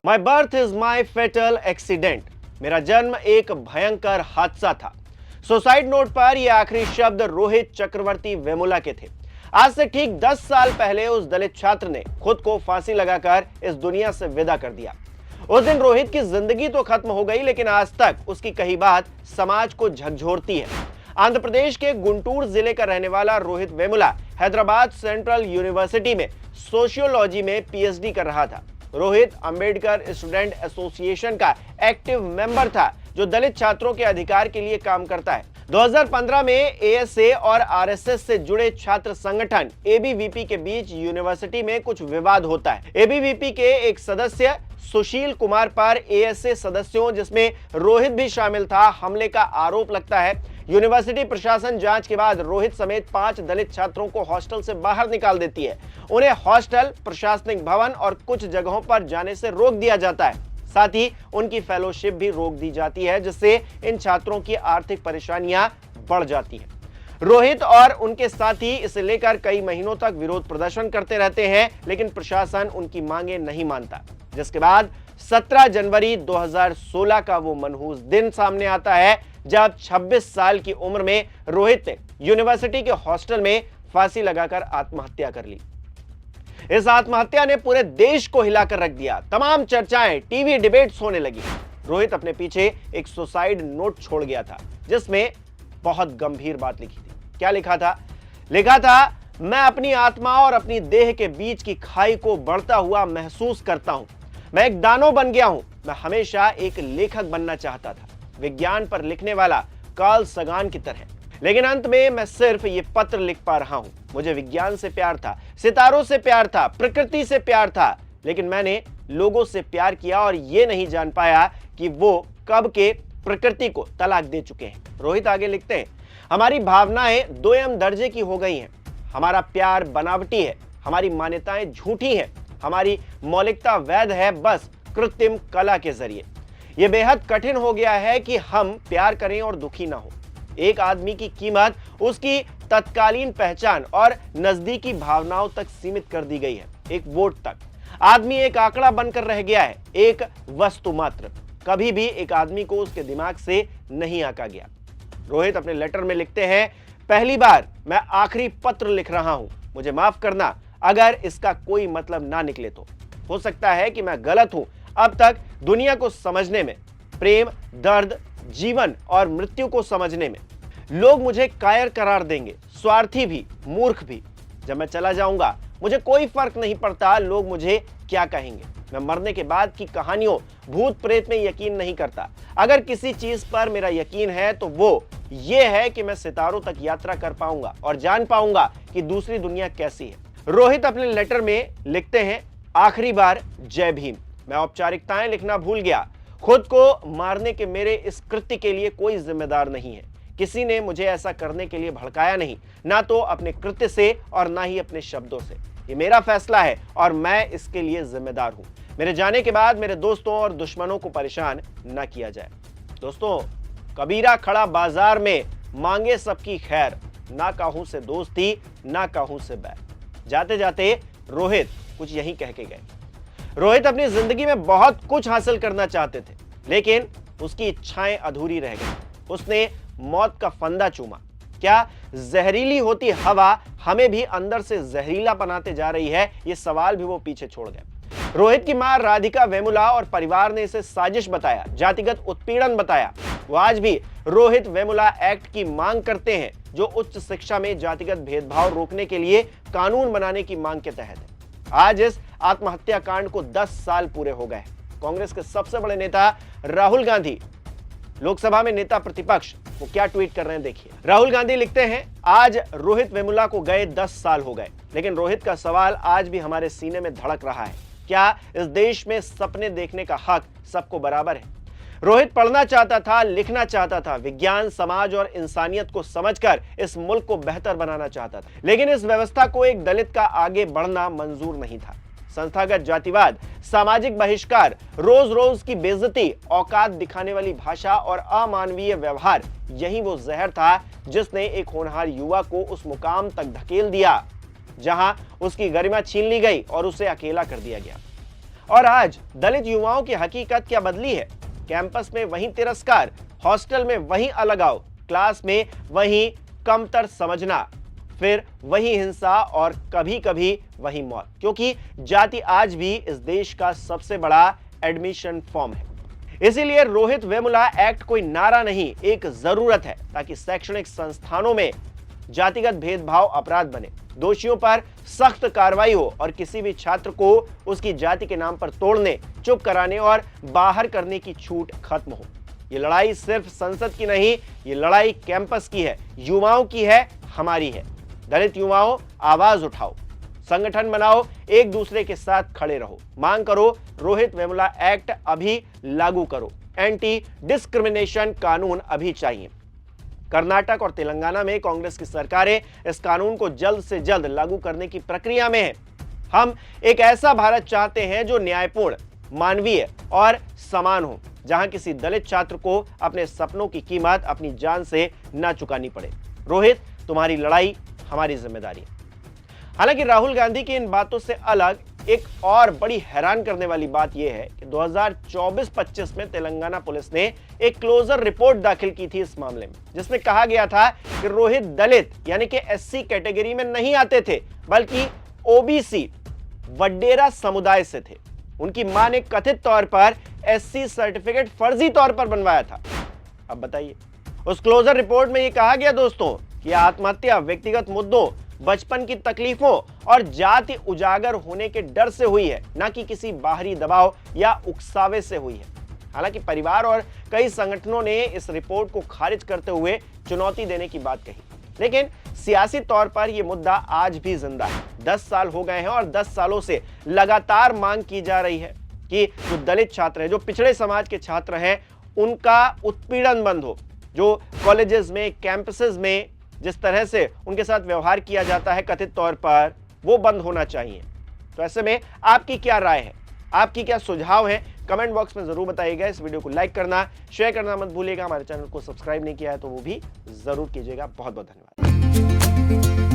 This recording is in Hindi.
My birth is my fatal accident. मेरा जन्म एक भयंकर हादसा था। सुसाइड नोट पर यह आखिरी शब्द रोहित चक्रवर्ती वेमुला के थे। आज से ठीक 10 साल पहले उस दलित छात्र ने खुद को फांसी लगाकर इस दुनिया से विदा कर दिया। उस दिन रोहित की जिंदगी तो खत्म हो गई, लेकिन आज तक उसकी कही बात समाज को झकझोरती है। आंध्र प्रदेश के गुंटूर जिले का रहने वाला रोहित वेमुला हैदराबाद सेंट्रल यूनिवर्सिटी में सोशियोलॉजी में पीएचडी कर रहा था। रोहित अंबेडकर स्टूडेंट एसोसिएशन का एक्टिव मेंबर था, जो दलित छात्रों के अधिकार के लिए काम करता है। 2015 में एएसए और आरएसएस से जुड़े छात्र संगठन एबीवीपी के बीच यूनिवर्सिटी में कुछ विवाद होता है। एबीवीपी के एक सदस्य सुशील कुमार पर एएसए सदस्यों, जिसमें रोहित भी शामिल था, हमले का आरोप लगता है। यूनिवर्सिटी प्रशासन जांच के बाद रोहित समेत 5 दलित छात्रों को हॉस्टल से बाहर निकाल देती है। उन्हें हॉस्टल, प्रशासनिक भवन और कुछ जगहों पर जाने से रोक दिया जाता है। साथ ही उनकी फेलोशिप भी रोक दी जाती है, जिससे इन छात्रों की आर्थिक परेशानियां बढ़ जाती हैं। रोहित और उनके साथी इसे लेकर कई महीनों तक विरोध प्रदर्शन करते रहते हैं, लेकिन प्रशासन उनकी मांगे नहीं मानता। जिसके बाद 17 जनवरी 2016 का वो मनहूस दिन सामने आता है, जब 26 साल की उम्र में रोहित ने यूनिवर्सिटी के हॉस्टल में फांसी लगाकर आत्महत्या कर ली। इस आत्महत्या ने पूरे देश को हिलाकर रख दिया। तमाम चर्चाएं, टीवी डिबेट्स होने लगी। रोहित अपने पीछे एक सुसाइड नोट छोड़ गया था, जिसमें बहुत गंभीर बात लिखी थी। क्या लिखा था? लिखा था, मैं अपनी आत्मा और अपनी देह के बीच की खाई को बढ़ता हुआ महसूस करता हूं। मैं एक दानव बन गया हूं। मैं हमेशा एक लेखक बनना चाहता था, विज्ञान पर लिखने वाला कार्ल सगान की तरह। लेकिन अंत में मैं सिर्फ ये पत्र लिख पा रहा हूं। मुझे विज्ञान से प्यार था, सितारों से प्यार था, प्रकृति से प्यार था, लेकिन मैंने लोगों से प्यार किया और ये नहीं जान पाया कि वो कब के प्रकृति को तलाक दे चुके हैं। रोहित आगे लिखते हैं, हमारी भावनाएं दोयम दर्जे की हो गई हैं। हमारा प्यार बनावटी है, हमारी मान्यताएं झूठी हैं, हमारी मौलिकता वैध है बस कृत्रिम कला के जरिए। यह बेहद कठिन हो गया है कि हम प्यार करें और दुखी ना हो। एक आदमी की कीमत उसकी तत्कालीन पहचान और नजदीकी भावनाओं तक सीमित कर दी गई है, एक वोट तक। आदमी एक आंकड़ा बनकर रह गया है, एक वस्तु मात्र। कभी भी एक आदमी को उसके दिमाग से नहीं आंका गया। रोहित अपने लेटर में लिखते हैं, पहली बार मैं आखिरी पत्र लिख रहा हूं। मुझे माफ करना अगर इसका कोई मतलब ना निकले तो। हो सकता है कि मैं गलत हूं अब तक दुनिया को समझने में, प्रेम, दर्द, जीवन और मृत्यु को समझने में। लोग मुझे कायर करार देंगे, स्वार्थी भी, मूर्ख भी। जब मैं चला जाऊंगा मुझे कोई फर्क नहीं पड़ता लोग मुझे क्या कहेंगे। मैं मरने के बाद की कहानियों, भूत प्रेत में यकीन नहीं करता। अगर किसी चीज पर मेरा यकीन है तो वो ये है कि मैं सितारों तक यात्रा कर पाऊंगा और जान पाऊंगा कि दूसरी दुनिया कैसी है। रोहित अपने लेटर में लिखते हैं, आखिरी बार जय भीम। मैं औपचारिकताएं लिखना भूल गया। खुद को मारने के मेरे इस कृत्य के लिए कोई जिम्मेदार नहीं है। किसी ने मुझे ऐसा करने के लिए भड़काया नहीं, ना तो अपने कृत्य से और ना ही अपने शब्दों से। ये मेरा फैसला है और मैं इसके लिए जिम्मेदार हूं। मेरे जाने के बाद मेरे दोस्तों और दुश्मनों को परेशान न किया जाए। दोस्तों, कबीरा खड़ा बाजार में, मांगे सबकी खैर, ना काहू से दोस्ती ना काहू से बैर। जाते जाते रोहित कुछ यही कह के गए। रोहित अपनी जिंदगी में बहुत कुछ हासिल करना चाहते थे, लेकिन उसकी इच्छाएं अधूरी रह गई। उसने मौत का फंदा चूमा। क्या जहरीली होती हवा हमें भी अंदर से जहरीला बनाते जा रही है? ये सवाल भी वो पीछे छोड़ गए। रोहित की मां राधिका वेमुला और परिवार ने इसे साजिश बताया, जातिगत उत्पीड़न बताया। वो आज भी रोहित वेमुला एक्ट की मांग करते हैं, जो उच्च शिक्षा में जातिगत भेदभाव रोकने के लिए कानून बनाने की मांग के तहत है। आज इस आत्महत्या कांड को 10 साल पूरे हो गए। कांग्रेस के सबसे बड़े नेता राहुल गांधी लोकसभा में नेता प्रतिपक्ष, वो क्या ट्वीट कर रहे हैं देखिए। राहुल गांधी लिखते हैं, आज रोहित वेमुला को गए 10 साल हो गए, लेकिन रोहित का सवाल आज भी हमारे सीने में धड़क रहा है। क्या इस देश में सपने देखने का हक सबको बराबर है? रोहित पढ़ना चाहता था, लिखना चाहता था, विज्ञान, समाज और इंसानियत को समझकर इस मुल्क को बेहतर बनाना चाहता था, लेकिन इस व्यवस्था को एक दलित का आगे बढ़ना मंजूर नहीं था। संस्थागत जातिवाद, सामाजिक बहिष्कार, रोज रोज की बेइज्जती, औकात दिखाने वाली भाषा और अमानवीय व्यवहार, यही वो जहर था जिसने एक होनहार युवा को उस मुकाम तक धकेल दिया जहां उसकी गरिमा छीन ली गई और उसे अकेला कर दिया गया। और आज दलित युवाओं की हकीकत क्या बदली है? कैंपस में वही तिरस्कार, हॉस्टल में वही अलगाव, क्लास में वही कमतर समझना, फिर वही हिंसा और कभी-कभी वही मौत, क्योंकि जाति आज भी इस देश का सबसे बड़ा एडमिशन फॉर्म है। इसीलिए रोहित वेमुला एक्ट कोई नारा नहीं, एक जरूरत है, ताकि शैक्षणिक संस्थानों में जातिगत भेदभाव अपराध बने, दोषियों पर सख्त कार्रवाई हो और किसी भी छात्र को उसकी जाति के नाम पर तोड़ने, चुप कराने और बाहर करने की छूट खत्म हो। ये लड़ाई सिर्फ संसद की नहीं, ये लड़ाई कैंपस की है, युवाओं की है, हमारी है। दलित युवाओं, आवाज उठाओ, संगठन बनाओ, एक दूसरे के साथ खड़े रहो, मांग करो, रोहित वेमुला एक्ट अभी लागू करो, एंटी डिस्क्रिमिनेशन कानून अभी चाहिए। कर्नाटक और तेलंगाना में कांग्रेस की सरकारें इस कानून को जल्द से जल्द लागू करने की प्रक्रिया में है। हम एक ऐसा भारत चाहते हैं जो न्यायपूर्ण, मानवीय और समान हो, जहां किसी दलित छात्र को अपने सपनों की कीमत अपनी जान से न चुकानी पड़े। रोहित, तुम्हारी लड़ाई हमारी जिम्मेदारी है। हालांकि राहुल गांधी की इन बातों से अलग एक और बड़ी हैरान करने वाली बात यह है कि 2024-25 में तेलंगाना पुलिस ने एक क्लोजर रिपोर्ट दाखिल की थी इस मामले में, जिसमें कहा गया था कि रोहित दलित यानी कि एससी कैटेगरी में नहीं आते थे, बल्कि ओबीसी वडेरा समुदाय से थे। उनकी मां ने कथित तौर पर एससी सर्टिफिकेट फर्जी तौर पर बनवाया था। अब बताइए, उस क्लोजर रिपोर्ट में यह कहा गया दोस्तों कि आत्महत्या व्यक्तिगत मुद्दों, बचपन की तकलीफों और जाति उजागर होने के डर से हुई है, न कि किसी बाहरी दबाव या उकसावे से हुई है। हालांकि परिवार और कई संगठनों ने इस रिपोर्ट को खारिज करते हुए चुनौती देने की बात कही, लेकिन सियासी तौर पर यह मुद्दा आज भी जिंदा है। 10 साल हो गए हैं और 10 सालों से लगातार मांग की जा रही है कि जो दलित छात्र हैं, जो पिछड़े समाज के छात्र हैं, उनका उत्पीड़न बंद हो। जो कॉलेजेस में, कैंपसेस में जिस तरह से उनके साथ व्यवहार किया जाता है कथित तौर पर, वो बंद होना चाहिए। तो ऐसे में आपकी क्या राय है, आपकी क्या सुझाव है, कमेंट बॉक्स में जरूर बताइएगा। इस वीडियो को लाइक करना, शेयर करना मत भूलिएगा। हमारे चैनल को सब्सक्राइब नहीं किया है तो वो भी जरूर कीजिएगा। बहुत बहुत धन्यवाद।